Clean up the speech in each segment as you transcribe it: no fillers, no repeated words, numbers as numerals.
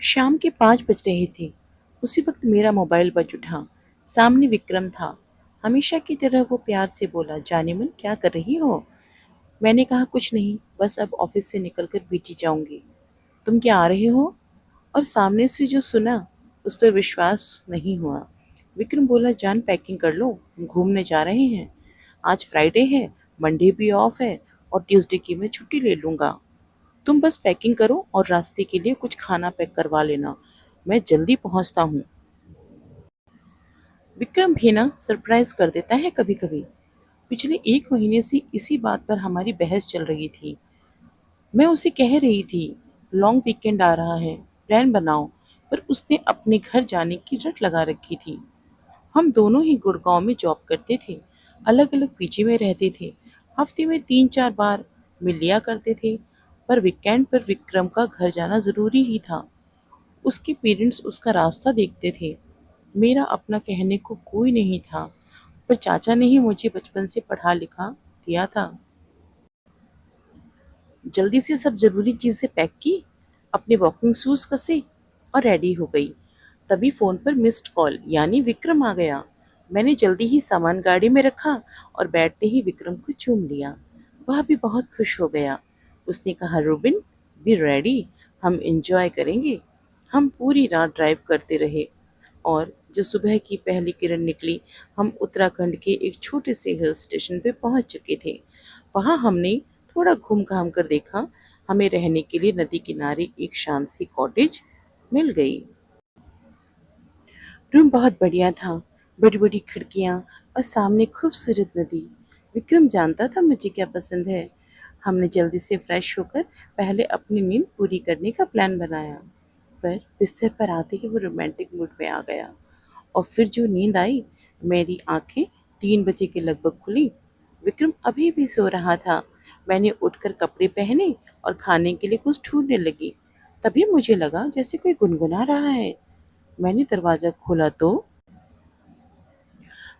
शाम के 5 बज रहे थे। उसी वक्त मेरा मोबाइल बज उठा। सामने विक्रम था। हमेशा की तरह वो प्यार से बोला, जाने मन क्या कर रही हो? मैंने कहा, कुछ नहीं, बस अब ऑफिस से निकलकर बीटी जाऊंगी। तुम क्या आ रहे हो? और सामने से जो सुना उस पर विश्वास नहीं हुआ। विक्रम बोला, जान पैकिंग कर लो, हम घूमने जा रहे हैं। आज फ्राइडे है, मंडे भी ऑफ है और ट्यूसडे की मैं छुट्टी ले लूँगा। तुम बस पैकिंग करो और रास्ते के लिए कुछ खाना पैक करवा लेना, मैं जल्दी पहुंचता हूँ। विक्रम भी ना सरप्राइज कर देता है कभी कभी। पिछले 1 महीने से इसी बात पर हमारी बहस चल रही थी। मैं उसे कह रही थी, लॉन्ग वीकेंड आ रहा है, प्लान बनाओ, पर उसने अपने घर जाने की रट लगा रखी थी। हम दोनों ही गुड़गांव में जॉब करते थे, अलग अलग पीजी में रहते थे, हफ्ते में 3-4 बार मिल लिया करते थे, पर वीकेंड पर विक्रम का घर जाना ज़रूरी ही था। उसके पेरेंट्स उसका रास्ता देखते थे। मेरा अपना कहने को कोई नहीं था, पर चाचा ने ही मुझे बचपन से पढ़ा लिखा दिया था। जल्दी से सब ज़रूरी चीज़ें पैक की, अपने वॉकिंग शूज़ कसे और रेडी हो गई। तभी फ़ोन पर मिस्ड कॉल यानी विक्रम आ गया। मैंने जल्दी ही सामान गाड़ी में रखा और बैठते ही विक्रम को चूम लिया। वह भी बहुत खुश हो गया। उसने कहा, रूबिन, बी रेडी, हम एंजॉय करेंगे। हम पूरी रात ड्राइव करते रहे और जो सुबह की पहली किरण निकली, हम उत्तराखंड के एक छोटे से हिल स्टेशन पे पहुंच चुके थे। वहां हमने थोड़ा घूम घाम कर देखा। हमें रहने के लिए नदी किनारे एक शांत सी कॉटेज मिल गई। रूम बहुत बढ़िया था, बड़ी बड़ी खिड़कियाँ और सामने खूबसूरत नदी। विक्रम जानता था मुझे क्या पसंद है। हमने जल्दी से फ्रेश होकर पहले अपनी नींद पूरी करने का प्लान बनाया, पर बिस्तर पर आते ही वो रोमांटिक मूड में आ गया। और फिर जो नींद आई, मेरी आंखें 3 बजे के लगभग खुली। विक्रम अभी भी सो रहा था। मैंने उठकर कपड़े पहने और खाने के लिए कुछ ढूंढने लगी। तभी मुझे लगा जैसे कोई गुनगुना रहा है। मैंने दरवाज़ा खोला तो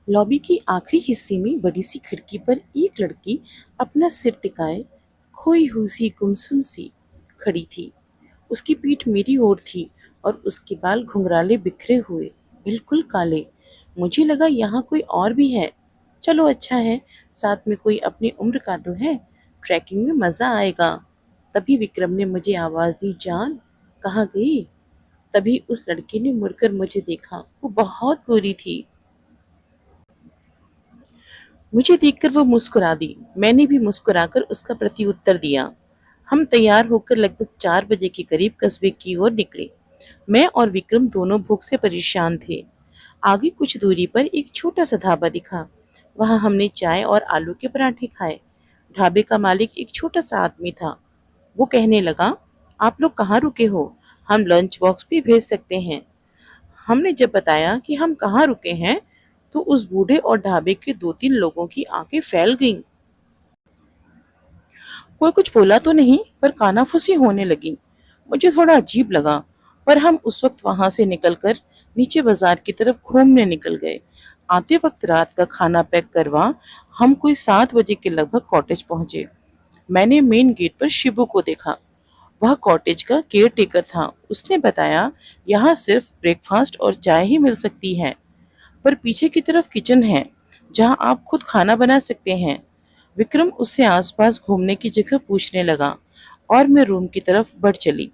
लॉबी की आखिरी हिस्से में बड़ी सी खिड़की पर एक लड़की अपना सिर टिकाए खोई हुई सी गुमसुम सी खड़ी थी। उसकी पीठ मेरी ओर थी और उसके बाल घुंघराले बिखरे हुए, बिल्कुल काले। मुझे लगा यहाँ कोई और भी है। चलो अच्छा है, साथ में कोई अपनी उम्र का तो है, ट्रैकिंग में मज़ा आएगा। तभी विक्रम ने मुझे आवाज़ दी, जान कहाँ गई? तभी उस लड़की ने मुड़कर मुझे देखा। वो बहुत गोरी थी। मुझे देखकर वो मुस्कुरा दी। मैंने भी मुस्कुराकर उसका प्रत्युत्तर दिया। हम तैयार होकर लगभग 4 बजे के करीब कस्बे की ओर निकले। मैं और विक्रम दोनों भूख से परेशान थे। आगे कुछ दूरी पर एक छोटा सा ढाबा दिखा। वहां हमने चाय और आलू के पराठे खाए। ढाबे का मालिक एक छोटा सा आदमी था। वो कहने लगा, आप लोग कहाँ रुके हो? हम लंच बॉक्स भी भेज सकते हैं। हमने जब बताया कि हम कहाँ रुके हैं, तो उस बूढ़े और ढाबे के 2-3 लोगों की आंखें फैल गईं। कोई कुछ बोला तो नहीं, पर कानाफूसी होने लगी। मुझे थोड़ा अजीब लगा, पर हम उस वक्त वहां से निकलकर नीचे बाजार की तरफ घूमने निकल गए। आते वक्त रात का खाना पैक करवा हम कोई 7 बजे के लगभग कॉटेज पहुंचे। मैंने मेन गेट पर शिबू को देखा। वह कॉटेज का केयर टेकर था। उसने बताया, यहाँ सिर्फ ब्रेकफास्ट और चाय ही मिल सकती है, पर पीछे की तरफ किचन है जहां आप खुद खाना बना सकते हैं। विक्रम उससे आसपास घूमने की जगह पूछने लगा और मैं रूम की तरफ बढ़ चली।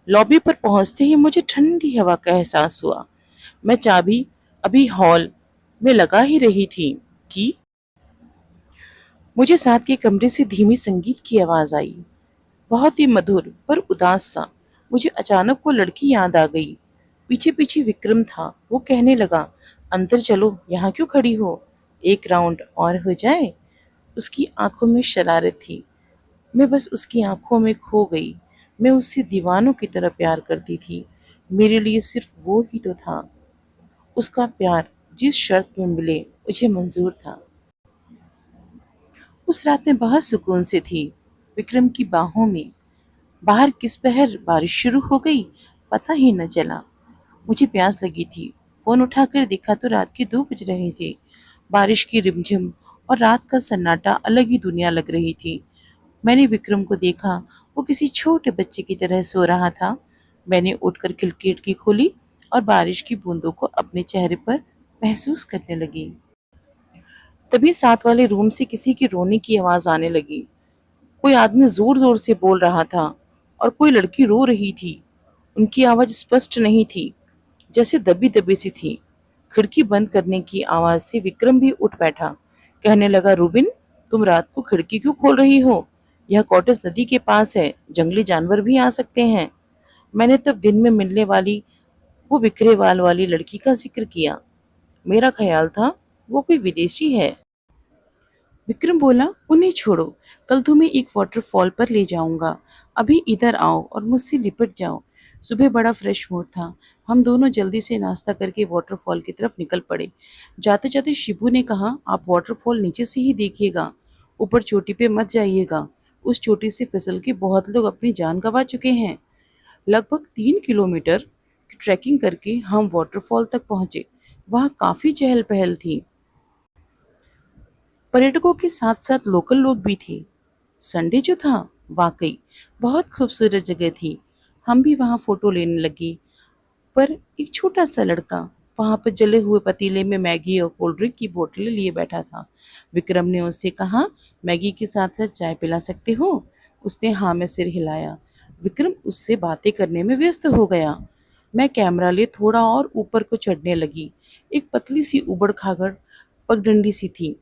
लॉबी पर पहुंचते ही मुझे ठंडी हवा का एहसास हुआ। मैं चाबी अभी हॉल में लगा ही रही थी कि मुझे साथ के कमरे से धीमी संगीत की आवाज आई, बहुत ही मधुर पर उदास सा। मुझे अचानक वो लड़की याद आ गई। पीछे पीछे विक्रम था। वो कहने लगा, अंदर चलो, यहाँ क्यों खड़ी हो, एक राउंड और हो जाए। उसकी आंखों में शरारत थी। मैं बस उसकी आंखों में खो गई। मैं उससे दीवानों की तरह प्यार करती थी। मेरे लिए सिर्फ वो ही तो था। उसका प्यार जिस शर्त में मिले मुझे मंजूर था। उस रात में बहुत सुकून से थी, विक्रम की बाहों में। बाहर किस पहर बारिश शुरू हो गई, पता ही न चला। मुझे प्यास लगी थी। फोन उठाकर देखा तो रात के 2 बज रहे थे। बारिश की रिमझिम और रात का सन्नाटा अलग ही दुनिया लग रही थी। मैंने विक्रम को देखा। वो किसी छोटे बच्चे की तरह सो रहा था। मैंने उठकर खिड़की खोली और बारिश की बूंदों को अपने चेहरे पर महसूस करने लगी। तभी साथ वाले रूम से किसी की रोने की आवाज आने लगी। कोई आदमी जोर जोर से बोल रहा था और कोई लड़की रो रही थी। उनकी आवाज स्पष्ट नहीं थी, जैसे दबी दबी सी थी। खिड़की बंद करने की आवाज से विक्रम भी उठ बैठा। कहने लगा, रूबिन, तुम रात को खिड़की क्यों खोल रही हो? यह कॉटेज नदी के पास है, जंगली जानवर भी आ सकते हैं। मैंने तब दिन में मिलने वाली वो बिखरे बाल वाली लड़की का जिक्र किया। मेरा ख्याल था वो कोई विदेशी है। विक्रम बोला, उन्हें छोड़ो, कल तुम्हें एक वाटरफॉल पर ले जाऊंगा। अभी इधर आओ और मुझसे लिपट जाओ। सुबह बड़ा फ्रेश मूड था। हम दोनों जल्दी से नाश्ता करके वाटरफॉल की तरफ निकल पड़े। जाते जाते शिबू ने कहा, आप वाटरफॉल नीचे से ही देखिएगा, ऊपर चोटी पे मत जाइएगा। उस चोटी से फिसल के बहुत लोग अपनी जान गंवा चुके हैं। लगभग 3 किलोमीटर की ट्रैकिंग करके हम वाटरफॉल तक पहुंचे। वहाँ काफी चहल पहल थी। पर्यटकों के साथ साथ लोकल लोग भी थे। संडे जो था, वाकई बहुत खूबसूरत जगह थी। हम भी वहाँ फोटो लेने लगे। पर एक छोटा सा लड़का वहाँ पर जले हुए पतीले में मैगी और कोल्ड ड्रिंक की बोतलें लिए बैठा था। विक्रम ने उससे कहा, मैगी के साथ साथ चाय पिला सकते हो? उसने हाँ में सिर हिलाया। विक्रम उससे बातें करने में व्यस्त हो गया। मैं कैमरा ले थोड़ा और ऊपर को चढ़ने लगी। एक पतली सी उबड़ खाबड़ पगडंडी सी थी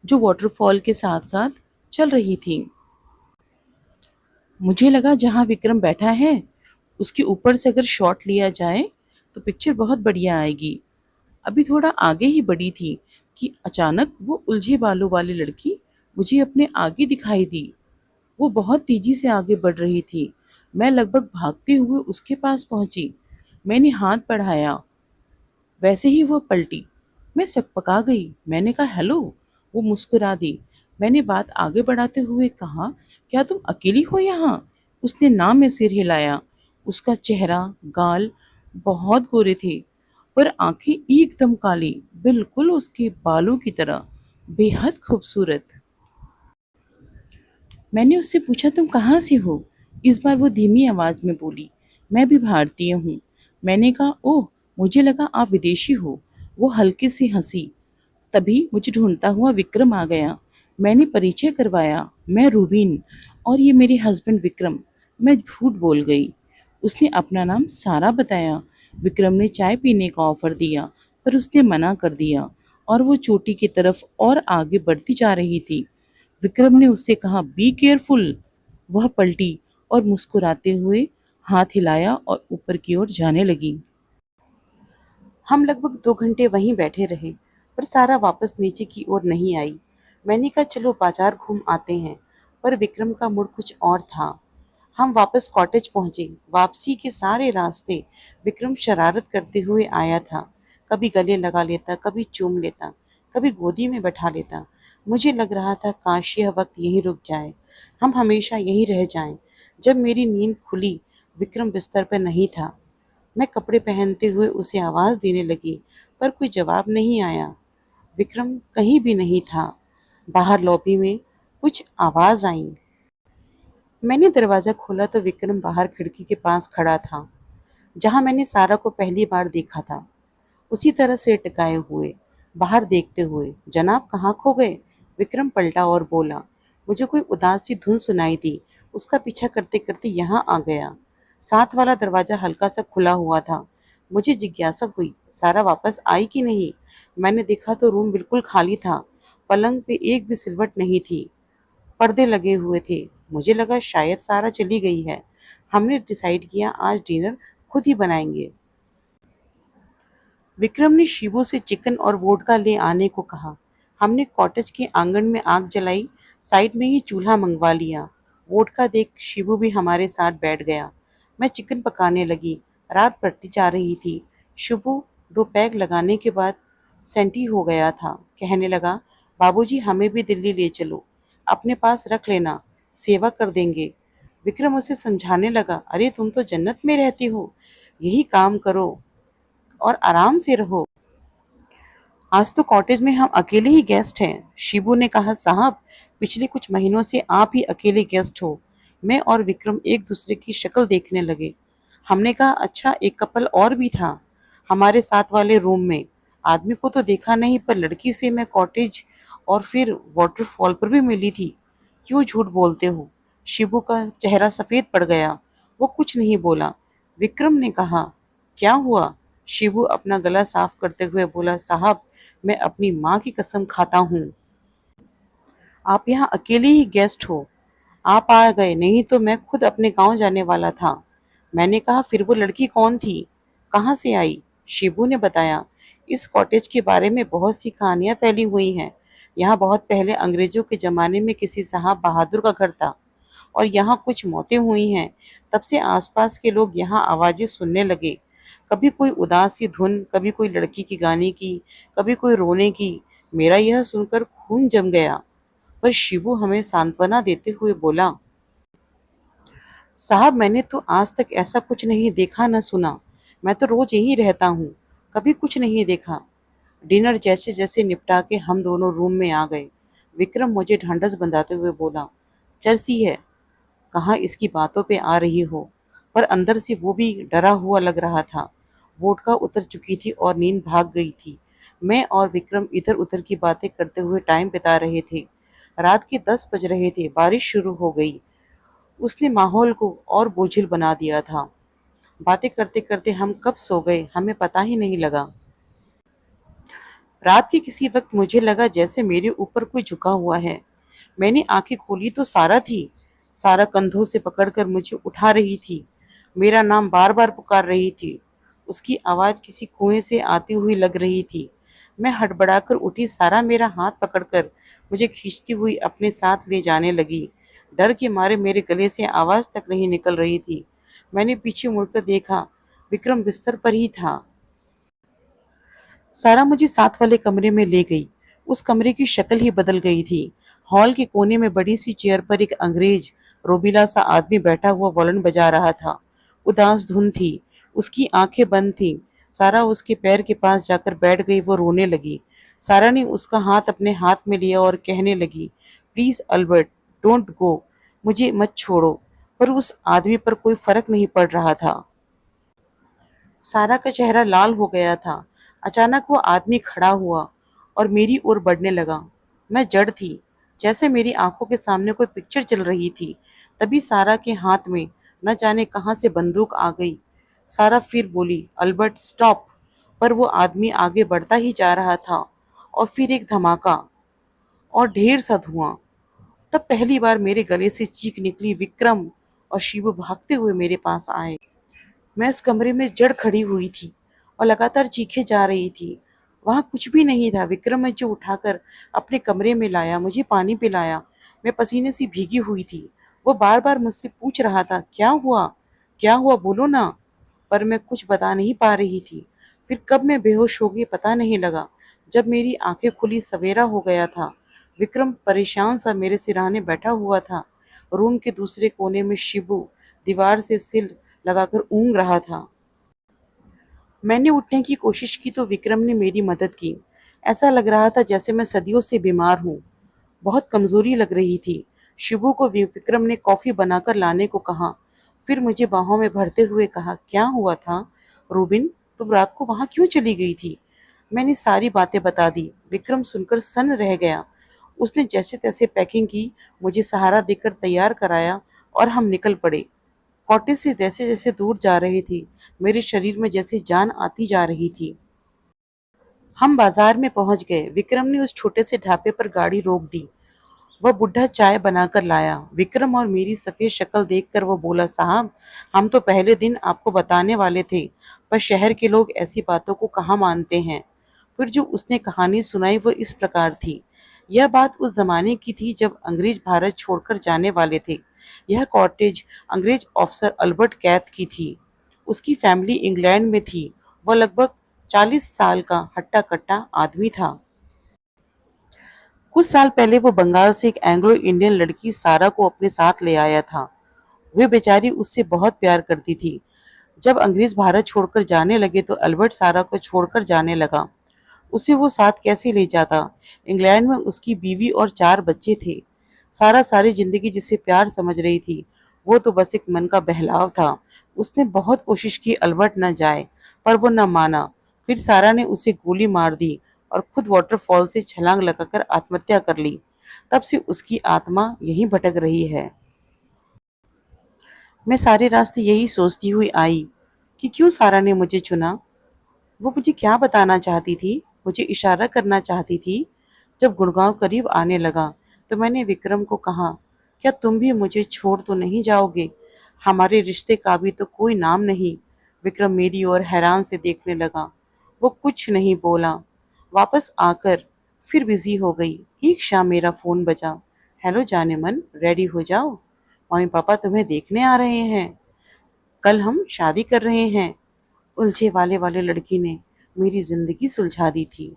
जो वाटरफॉल के साथ साथ चल रही थी। मुझे लगा जहाँ विक्रम बैठा है उसके ऊपर से अगर शॉट लिया जाए तो पिक्चर बहुत बढ़िया आएगी। अभी थोड़ा आगे ही बढ़ी थी कि अचानक वो उलझे बालों वाली लड़की मुझे अपने आगे दिखाई दी। वो बहुत तेजी से आगे बढ़ रही थी। मैं लगभग भागते हुए उसके पास पहुंची। मैंने हाथ बढ़ाया, वैसे ही वो पलटी। मैं सकपका गई। मैंने कहा, हेलो। वो मुस्कुरा दी। मैंने बात आगे बढ़ाते हुए कहा, क्या तुम अकेली हो यहाँ? उसने ना में सिर हिलाया। उसका चेहरा, गाल बहुत गोरे थे, पर आंखें एकदम काली, बिल्कुल उसके बालों की तरह, बेहद खूबसूरत। मैंने उससे पूछा, तुम कहाँ से हो? इस बार वो धीमी आवाज में बोली, मैं भी भारतीय हूँ। मैंने कहा, ओह, मुझे लगा आप विदेशी हो। वो हल्के से हंसी। तभी मुझे ढूंढता हुआ विक्रम आ गया। मैंने परिचय करवाया, मैं रूबीन और ये मेरे हस्बैंड विक्रम। मैं झूठ बोल गई। उसने अपना नाम सारा बताया। विक्रम ने चाय पीने का ऑफर दिया, पर उसने मना कर दिया और वो चोटी की तरफ और आगे बढ़ती जा रही थी। विक्रम ने उससे कहा, बी केयरफुल। वह पलटी और मुस्कुराते हुए हाथ हिलाया और ऊपर की ओर जाने लगी। हम लगभग 2 घंटे वहीं बैठे रहे, पर सारा वापस नीचे की ओर नहीं आई। मैंने कहा, चलो बाजार घूम आते हैं, पर विक्रम का मूड कुछ और था। हम वापस कॉटेज पहुंचे। वापसी के सारे रास्ते विक्रम शरारत करते हुए आया था। कभी गले लगा लेता, कभी चूम लेता, कभी गोदी में बैठा लेता। मुझे लग रहा था काश यह वक्त यहीं रुक जाए, हम हमेशा यहीं रह जाएं। जब मेरी नींद खुली, विक्रम बिस्तर पर नहीं था। मैं कपड़े पहनते हुए उसे आवाज़ देने लगी, पर कोई जवाब नहीं आया। विक्रम कहीं भी नहीं था। बाहर लॉबी में कुछ आवाज़ आई। मैंने दरवाज़ा खोला तो विक्रम बाहर खिड़की के पास खड़ा था, जहाँ मैंने सारा को पहली बार देखा था। उसी तरह से टिकाए हुए, बाहर देखते हुए। जनाब, कहाँ खो गए? विक्रम पलटा और बोला। मुझे कोई उदास सी धुन सुनाई दी। उसका पीछा करते करते यहाँ आ गया। साथ वाला दरवाज़ा हल्का सा खुला हुआ था। मुझे जिज्ञासा हुई, सारा वापस आई कि नहीं। मैंने देखा तो रूम बिल्कुल खाली था। पलंग पे एक भी सिलवट नहीं थी। पर्दे लगे हुए थे। मुझे लगा शायद सारा चली गई है। हमने डिसाइड किया आज डिनर खुद ही बनाएंगे। विक्रम ने शिबू से चिकन और वोडका ले आने को कहा। हमने कॉटेज के आंगन में आग जलाई, साइड में ही चूल्हा मंगवा लिया। वोडका देख शिबू भी हमारे साथ बैठ गया। मैं चिकन पकाने लगी। रात बढ़ती जा रही थी। शिबू 2 पैग लगाने के बाद सेंटी हो गया था। कहने लगा, बाबूजी, हमें भी दिल्ली ले चलो, अपने पास रख लेना, सेवा कर देंगे। विक्रम उसे समझाने लगा, अरे तुम तो जन्नत में रहती हो, यही काम करो और आराम से रहो। आज तो कॉटेज में हम अकेले ही गेस्ट हैं। शिबू ने कहा, साहब, पिछले कुछ महीनों से आप ही अकेले गेस्ट हो। मैं और विक्रम एक दूसरे की शक्ल देखने लगे। हमने कहा अच्छा एक कपल और भी था हमारे साथ वाले रूम में। आदमी को तो देखा नहीं पर लड़की से मैं कॉटेज और फिर वाटरफॉल पर भी मिली थी। क्यों झूठ बोलते हो? शिबू का चेहरा सफेद पड़ गया। वो कुछ नहीं बोला। विक्रम ने कहा क्या हुआ? शिबू अपना गला साफ करते हुए बोला साहब मैं अपनी माँ की कसम खाता हूँ आप यहाँ अकेले ही गेस्ट हो। आप आ गए नहीं तो मैं खुद अपने गांव जाने वाला था। मैंने कहा फिर वो लड़की कौन थी? कहाँ से आई? शिबू ने बताया इस कॉटेज के बारे में बहुत सी कहानियां फैली हुई हैं। यहाँ बहुत पहले अंग्रेजों के जमाने में किसी साहब बहादुर का घर था और यहाँ कुछ मौतें हुई हैं। तब से आसपास के लोग यहाँ आवाजें सुनने लगे। कभी कोई उदास सी धुन, कभी कोई लड़की की गाने की, कभी कोई रोने की। मेरा यह सुनकर खून जम गया। पर शिबू हमें सांत्वना देते हुए बोला साहब मैंने तो आज तक ऐसा कुछ नहीं देखा न सुना। मैं तो रोज यहीं रहता हूँ, कभी कुछ नहीं देखा। डिनर जैसे जैसे निपटा के हम दोनों रूम में आ गए। विक्रम मुझे ढांढस बंधाते हुए बोला चर्सी है। कहाँ इसकी बातों पे आ रही हो? पर अंदर से वो भी डरा हुआ लग रहा था। वोडका उतर चुकी थी और नींद भाग गई थी। मैं और विक्रम इधर उधर की बातें करते हुए टाइम बिता रहे थे। रात के 10 बज रहे थे। बारिश शुरू हो गई। उसने माहौल को और बोझिल बना दिया था। बातें करते करते हम कब सो गए हमें पता ही नहीं लगा। रात के किसी वक्त मुझे लगा जैसे मेरे ऊपर कोई झुका हुआ है। मैंने आंखें खोली तो सारा थी। सारा कंधों से पकड़कर मुझे उठा रही थी। मेरा नाम बार बार पुकार रही थी। उसकी आवाज किसी कुएं से आती हुई लग रही थी। मैं हड़बड़ाकर उठी। सारा मेरा हाथ पकड़कर मुझे खींचती हुई अपने साथ ले जाने लगी। डर के मारे मेरे गले से आवाज तक नहीं निकल रही थी। मैंने पीछे मुड़कर देखा। विक्रम बिस्तर पर ही था। सारा मुझे साथ वाले कमरे में ले गई। उस कमरे की शक्ल ही बदल गई थी। हॉल के कोने में बड़ी सी चेयर पर एक अंग्रेज रोबीला सा आदमी बैठा हुआ वॉलन बजा रहा था। उदास धुन थी। उसकी आंखें बंद थीं। सारा उसके पैर के पास जाकर बैठ गई। वो रोने लगी। सारा ने उसका हाथ अपने हाथ में लिया और कहने लगी प्लीज अल्बर्ट डोंट गो, मुझे मत छोड़ो। पर उस आदमी पर कोई फर्क नहीं पड़ रहा था। सारा का चेहरा लाल हो गया था। अचानक वो आदमी खड़ा हुआ और मेरी ओर बढ़ने लगा। मैं जड़ थी। जैसे मेरी आंखों के सामने कोई पिक्चर चल रही थी। तभी सारा के हाथ में न जाने कहां से बंदूक आ गई। सारा फिर बोली अल्बर्ट स्टॉप। पर वो आदमी आगे बढ़ता ही जा रहा था। और फिर एक धमाका और ढेर सा धुआं। तब पहली बार मेरे गले से चीख निकली। विक्रम और शिवू भागते हुए मेरे पास आए। मैं उस कमरे में जड़ खड़ी हुई थी और लगातार चीखे जा रही थी। वहां कुछ भी नहीं था। विक्रम मुझे उठाकर अपने कमरे में लाया, मुझे पानी पिलाया। मैं पसीने से भीगी हुई थी। वो बार बार मुझसे पूछ रहा था क्या हुआ बोलो ना। पर मैं कुछ बता नहीं पा रही थी। फिर कब मैं बेहोश हो गई पता नहीं लगा। जब मेरी आंखें खुली सवेरा हो गया था। विक्रम परेशान सा मेरे सिरहाने बैठा हुआ था। रूम के दूसरे कोने में शिबू दीवार से सिल लगाकर ऊँग रहा था। मैंने उठने की कोशिश की तो विक्रम ने मेरी मदद की। ऐसा लग रहा था जैसे मैं सदियों से बीमार हूँ। बहुत कमजोरी लग रही थी। शिबू को विक्रम ने कॉफी बनाकर लाने को कहा। फिर मुझे बाहों में भरते हुए कहा क्या हुआ था रूबिन, तुम रात को वहां क्यों चली गई थी? मैंने सारी बातें बता दी। विक्रम सुनकर सन्न रह गया। उसने जैसे तैसे पैकिंग की, मुझे सहारा देकर तैयार कराया और हम निकल पड़े। कॉटेज से जैसे जैसे दूर जा रही थी, मेरे शरीर में जैसे जान आती जा रही थी। हम बाजार में पहुंच गए। विक्रम ने उस छोटे से ढाबे पर गाड़ी रोक दी। वह बुढ़ा चाय बनाकर लाया। विक्रम और मेरी सफेद शक्ल देखकर वो बोला साहब हम तो पहले दिन आपको बताने वाले थे, पर शहर के लोग ऐसी बातों को कहाँ मानते हैं। फिर जो उसने कहानी सुनाई वो इस प्रकार थी। यह बात उस जमाने की थी जब अंग्रेज भारत छोड़कर जाने वाले थे। यह कॉटेज अंग्रेज ऑफिसर अल्बर्ट कैथ की थी। उसकी फैमिली इंग्लैंड में थी। वह लगभग 40 साल का हट्टा कट्टा आदमी था। कुछ साल पहले वो बंगाल से एक एंग्लो इंडियन लड़की सारा को अपने साथ ले आया था। वे बेचारी उससे बहुत प्यार करती थी। जब अंग्रेज भारत छोड़कर जाने लगे तो अल्बर्ट सारा को छोड़कर जाने लगा। उसे वो साथ कैसे ले जाता? इंग्लैंड में उसकी बीवी और 4 बच्चे थे। सारा सारी जिंदगी जिसे प्यार समझ रही थी वो तो बस एक मन का बहलाव था। उसने बहुत कोशिश की अल्बर्ट न जाए, पर वो न माना। फिर सारा ने उसे गोली मार दी और खुद वाटरफॉल से छलांग लगाकर आत्महत्या कर ली। तब से उसकी आत्मा यहीं भटक रही है। मैं सारे रास्ते यही सोचती हुई आई कि क्यों सारा ने मुझे चुना। वो मुझे क्या बताना चाहती थी? मुझे इशारा करना चाहती थी। जब गुड़गांव करीब आने लगा तो मैंने विक्रम को कहा, क्या तुम भी मुझे छोड़ तो नहीं जाओगे? हमारे रिश्ते का भी तो कोई नाम नहीं। विक्रम मेरी ओर हैरान से देखने लगा। वो कुछ नहीं बोला। वापस आकर फिर बिजी हो गई। एक शाम मेरा फोन बजा। हेलो जाने मन, रेडी हो जाओ, मम्मी पापा तुम्हें देखने आ रहे हैं। कल हम शादी कर रहे हैं। उलझे वाले वाले लड़की ने मेरी जिंदगी सुलझा दी थी।